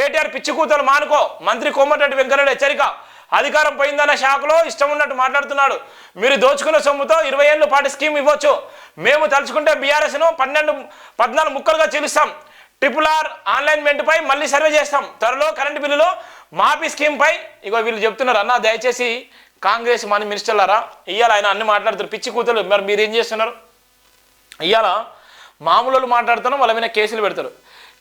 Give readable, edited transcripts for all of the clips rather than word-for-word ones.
కేటీఆర్ పిచ్చి కూతలు మానుకో. మంత్రి కోమటిరెడ్డి వెంకటరెడ్డి హెచ్చరిక. అధికారం పోయిందన్న షాకులో ఇష్టం ఉన్నట్టు మాట్లాడుతున్నాడు. మీరు దోచుకున్న సొమ్ముతో 20 ఏళ్ల పాటు స్కీమ్ ఇవ్వచ్చు. మేము తలుచుకుంటే బీఆర్ఎస్ను 14 ముక్కలుగా చీలుస్తాం. RRR ఆన్లైన్మెంట్పై మళ్ళీ సర్వే చేస్తాం. త్వరలో కరెంటు బిల్లులో మాఫీ స్కీమ్పై ఇగో వీళ్ళు చెప్తున్నారు. అన్న దయచేసి కాంగ్రెస్ మన మినిస్టర్లారా, ఇవాళ ఆయన అన్ని మాట్లాడుతారు పిచ్చి కూతలు. మరి మీరు ఏం చేస్తున్నారు? ఇవాళ మామూలు మాట్లాడుతున్నాం, వాళ్ళ మీద కేసులు పెడతారు.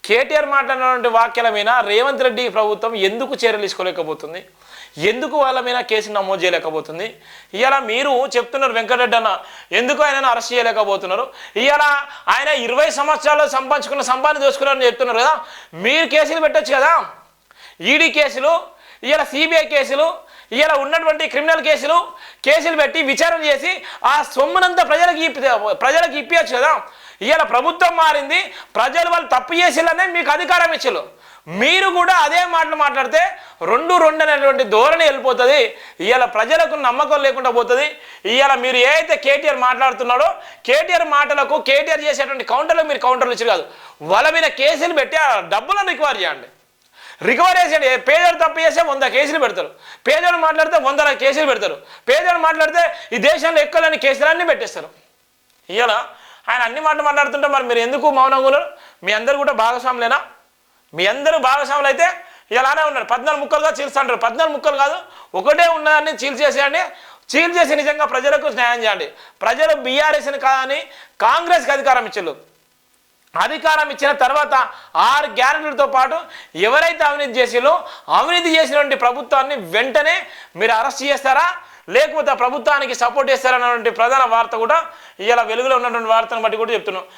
కేటీఆర్ మాట్లాడినటువంటి వాక్యాల మీద రేవంత్ రెడ్డి ప్రభుత్వం ఎందుకు చర్యలు తీసుకోలేకపోతుంది? ఎందుకు వాళ్ళ మీద కేసు నమోదు చేయలేకపోతుంది? ఇవాళ మీరు చెప్తున్నారు వెంకటరెడ్డి అన్న ఎందుకు ఆయనను అరెస్ట్ చేయలేకపోతున్నారు? ఇవాళ ఆయన 20 సంవత్సరాలు సంపాదించుకున్న సంపాదన దోచుకున్నారని చెప్తున్నారు కదా, మీరు కేసులు పెట్టచ్చు కదా. ఈడీ కేసులు, ఇవాళ సిబిఐ కేసులు, ఇవాళ ఉన్నటువంటి క్రిమినల్ కేసులు పెట్టి విచారణ చేసి ఆ సొమ్మునంతా ప్రజలకు ఇప్పించచ్చు కదా. ఇవాళ ప్రభుత్వం మారింది, ప్రజలు వాళ్ళు తప్పు చేసిల్లనే మీకు అధికారం ఇచ్చారు. మీరు కూడా అదే మాటలు మాట్లాడితే రెండు అనేటువంటి ధోరణి వెళ్ళిపోతుంది. ఇవాళ ప్రజలకు నమ్మకం లేకుండా పోతుంది. ఇవాళ మీరు ఏదైతే కేటీఆర్ మాట్లాడుతున్నాడో కేటీఆర్ మాటలకు కేటీఆర్ చేసేటువంటి కౌంటర్లకు మీరు కౌంటర్లు ఇచ్చారు కాదు, వాళ్ళ మీద కేసులు పెట్టి ఆ డబ్బులను రికవర్ చేయండి. రికవర్ చేసేయండి. పేదోడు తప్పు చేస్తే 100 కేసులు పెడతారు. పేదోడు మాట్లాడితే 100 కేసులు పెడతారు. పేదోడు మాట్లాడితే ఈ దేశంలో ఎక్కలేని కేసులన్నీ పెట్టేస్తారు. ఇవాళ ఆయన అన్ని మాటలు మాట్లాడుతుంటే మరి మీరు ఎందుకు మౌనంగా ఉన్నారు? మీ అందరు కూడా భాగస్వాములేనా? మీ అందరూ భాగస్వాములు అయితే ఇలానే ఉన్నారు. 14 ముక్కలుగా చీల్స్తుంటారు. 14 ముక్కలు కాదు, ఒకటే ఉన్నదాన్ని చీల్చేసేయండి. చీల్చేసి నిజంగా ప్రజలకు న్యాయం చేయండి. ప్రజలు బీఆర్ఎస్ని కానీ కాంగ్రెస్కి అధికారం ఇచ్చారు. అధికారం ఇచ్చిన తర్వాత 6 గ్యారెంటీలతో పాటు ఎవరైతే అవినీతి చేసిలో అవినీతి చేసినటువంటి ప్రభుత్వాన్ని వెంటనే మీరు అరెస్ట్ చేస్తారా, లేకపోతే ప్రభుత్వానికి సపోర్ట్ చేస్తారన్నటువంటి ప్రధాన వార్త కూడా ఇవాళ వెలుగులో ఉన్నటువంటి వార్తను బట్టి కూడా చెప్తున్నాం.